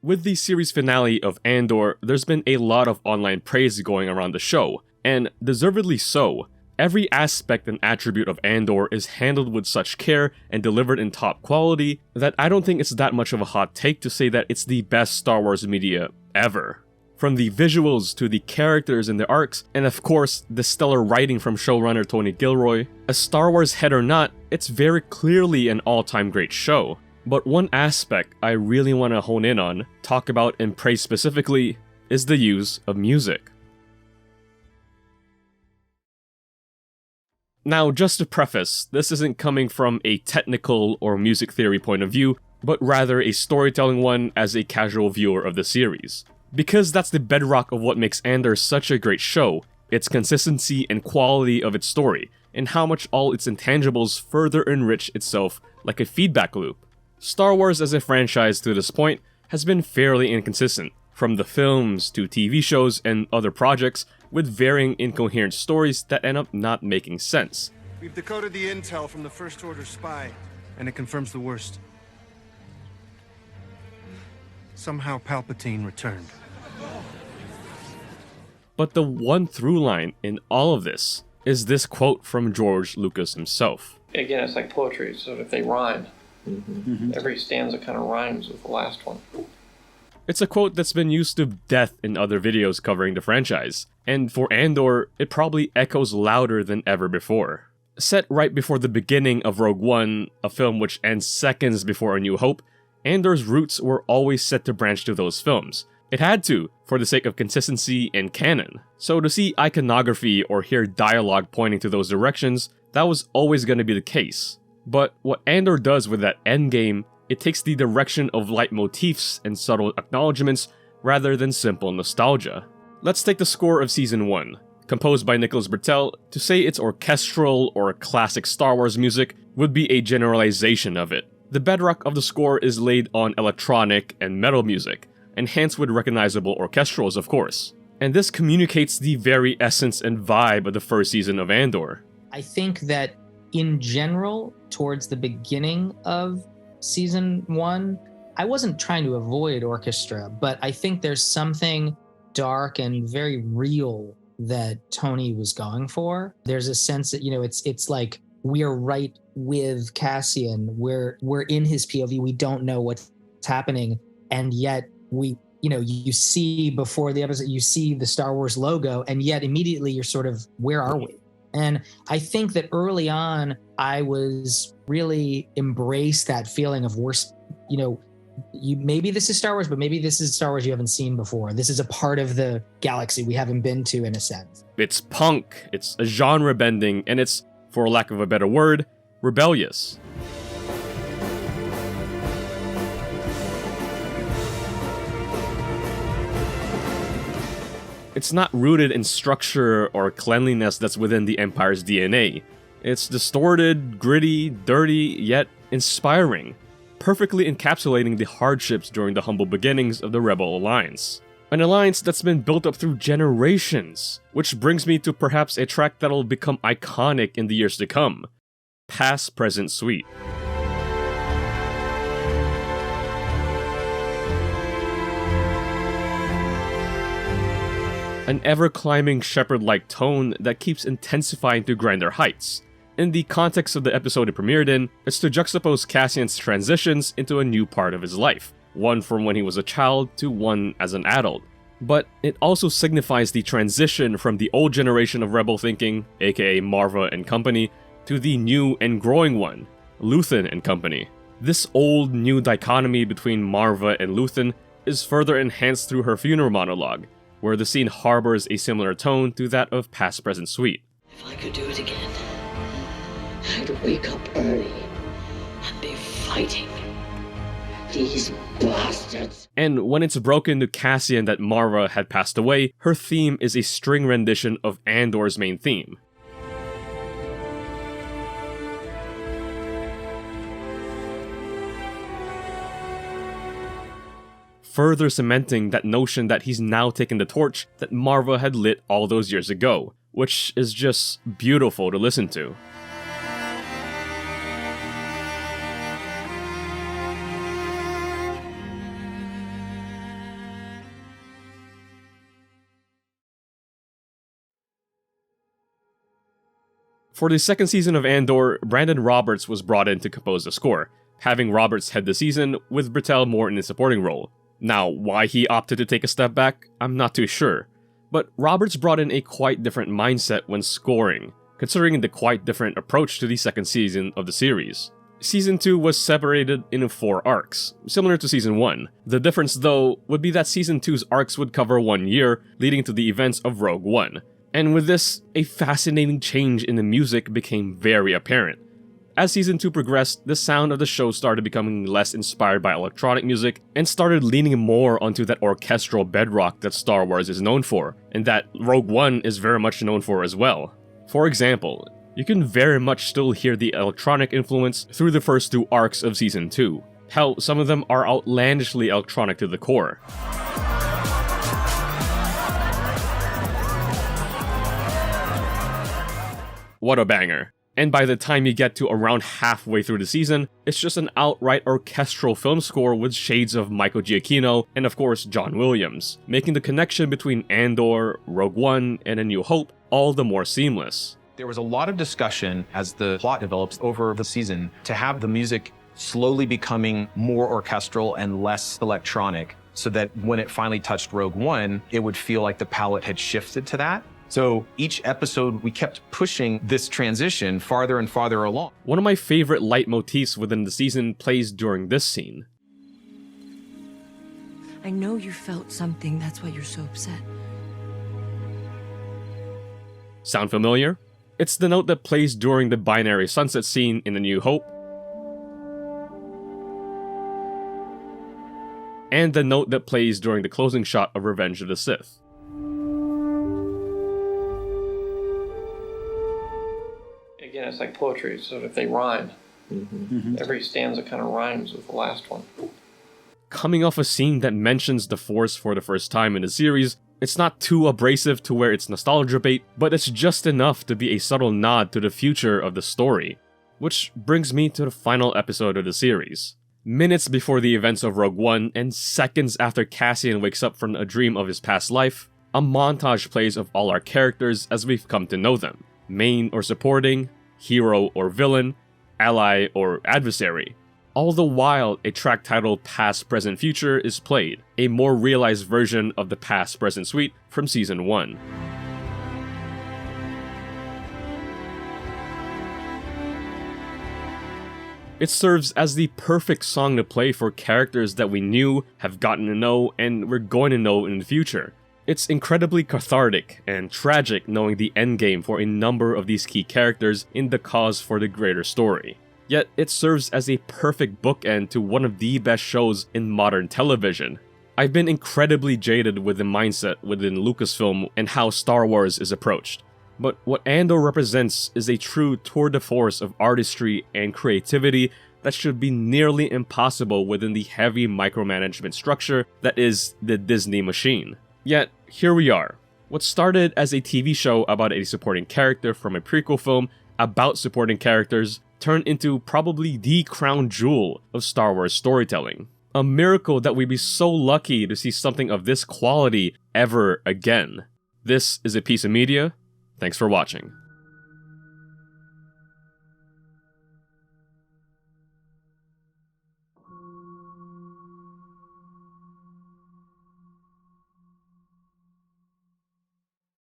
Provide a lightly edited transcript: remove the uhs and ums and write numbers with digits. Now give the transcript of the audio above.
With the series finale of Andor, there's been a lot of online praise going around the show, and deservedly so. Every aspect and attribute of Andor is handled with such care and delivered in top quality that I don't think it's that much of a hot take to say that it's the best Star Wars media ever. From the visuals to the characters and the arcs, and of course, the stellar writing from showrunner Tony Gilroy, a Star Wars head or not, it's very clearly an all-time great show. But one aspect I really want to hone in on, talk about and praise specifically, is the use of music. Now, just to preface, this isn't coming from a technical or music theory point of view, but rather a storytelling one as a casual viewer of the series. Because that's the bedrock of what makes Andor such a great show, its consistency and quality of its story, and how much all its intangibles further enrich itself like a feedback loop. Star Wars as a franchise to this point has been fairly inconsistent, from the films to TV shows and other projects, with varying incoherent stories that end up not making sense. We've decoded the intel from the First Order spy, and it confirms the worst. Somehow Palpatine returned. But the one through line in all of this is this quote from George Lucas himself. Again, it's like poetry, so if they rhyme, every stanza kind of rhymes with the last one. It's a quote that's been used to death in other videos covering the franchise, and for Andor, it probably echoes louder than ever before. Set right before the beginning of Rogue One, a film which ends seconds before A New Hope, Andor's roots were always set to branch to those films. It had to, for the sake of consistency and canon. So to see iconography or hear dialogue pointing to those directions, that was always going to be the case. But what Andor does with that endgame, it takes the direction of leitmotifs and subtle acknowledgements rather than simple nostalgia. Let's take the score of Season 1, composed by Nicholas Britell. To say it's orchestral or classic Star Wars music would be a generalization of it. The bedrock of the score is laid on electronic and metal music, enhanced with recognizable orchestrals, of course. And this communicates the very essence and vibe of the first season of Andor. I think that in general, towards the beginning of Season 1, I wasn't trying to avoid orchestra, but I think there's something dark and very real that Tony was going for. There's a sense that, it's like we're right with Cassian. We're in his POV. We don't know what's happening, and yet you see before the episode, you see the Star Wars logo, and yet immediately you're sort of, where are we? And I think that early on, I was really embraced that feeling of maybe this is Star Wars, but maybe this is Star Wars you haven't seen before. This is a part of the galaxy we haven't been to, in a sense. It's punk, it's a genre bending, and it's, for lack of a better word, rebellious. It's not rooted in structure or cleanliness that's within the Empire's DNA. It's distorted, gritty, dirty, yet inspiring, perfectly encapsulating the hardships during the humble beginnings of the Rebel Alliance. An alliance that's been built up through generations, which brings me to perhaps a track that'll become iconic in the years to come, Past Present Suite. An ever-climbing shepherd-like tone that keeps intensifying to grander heights. In the context of the episode it premiered in, it's to juxtapose Cassian's transitions into a new part of his life, one from when he was a child to one as an adult. But it also signifies the transition from the old generation of rebel thinking, aka Marva and company, to the new and growing one, Luthen and company. This old-new dichotomy between Marva and Luthen is further enhanced through her funeral monologue, where the scene harbors a similar tone to that of Past Present Suite. If I could do it again, I'd wake up early and be fighting these bastards. And when it's broken to Cassian that Marva had passed away, her theme is a string rendition of Andor's main theme. Further cementing that notion that he's now taken the torch that Marva had lit all those years ago, which is just beautiful to listen to. For the second season of Andor, Brandon Roberts was brought in to compose the score, having Roberts head the season, with Britell more in a supporting role. Now, why he opted to take a step back, I'm not too sure. But Roberts brought in a quite different mindset when scoring, considering the quite different approach to the second season of the series. Season 2 was separated into 4 arcs, similar to Season 1. The difference, though, would be that Season 2's arcs would cover 1 year, leading to the events of Rogue One. And with this, a fascinating change in the music became very apparent. As Season 2 progressed, the sound of the show started becoming less inspired by electronic music and started leaning more onto that orchestral bedrock that Star Wars is known for, and that Rogue One is very much known for as well. For example, you can very much still hear the electronic influence through the first 2 arcs of Season 2. Hell, some of them are outlandishly electronic to the core. What a banger. And by the time you get to around halfway through the season, it's just an outright orchestral film score with shades of Michael Giacchino and of course John Williams, making the connection between Andor, Rogue One, and A New Hope all the more seamless. There was a lot of discussion as the plot develops over the season to have the music slowly becoming more orchestral and less electronic, so that when it finally touched Rogue One, it would feel like the palette had shifted to that. So each episode, we kept pushing this transition farther and farther along. One of my favorite leitmotifs within the season plays during this scene. I know you felt something, that's why you're so upset. Sound familiar? It's the note that plays during the binary sunset scene in A New Hope, and the note that plays during the closing shot of Revenge of the Sith. Again, it's like poetry, so if they rhyme, every stanza kind of rhymes with the last one. Coming off a scene that mentions the Force for the first time in the series, it's not too abrasive to where it's nostalgia bait, but it's just enough to be a subtle nod to the future of the story. Which brings me to the final episode of the series. Minutes before the events of Rogue One, and seconds after Cassian wakes up from a dream of his past life, a montage plays of all our characters as we've come to know them. Main or supporting, hero or villain, ally or adversary. All the while, a track titled Past, Present, Future is played, a more realized version of the Past, Present suite from Season 1. It serves as the perfect song to play for characters that we knew, have gotten to know, and we're going to know in the future. It's incredibly cathartic and tragic knowing the endgame for a number of these key characters in the cause for the greater story. Yet it serves as a perfect bookend to one of the best shows in modern television. I've been incredibly jaded with the mindset within Lucasfilm and how Star Wars is approached. But what Andor represents is a true tour de force of artistry and creativity that should be nearly impossible within the heavy micromanagement structure that is the Disney machine. Yet, here we are. What started as a TV show about a supporting character from a prequel film about supporting characters turned into probably the crown jewel of Star Wars storytelling. A miracle that we'd be so lucky to see something of this quality ever again. This is A Piece of Media. Thanks for watching.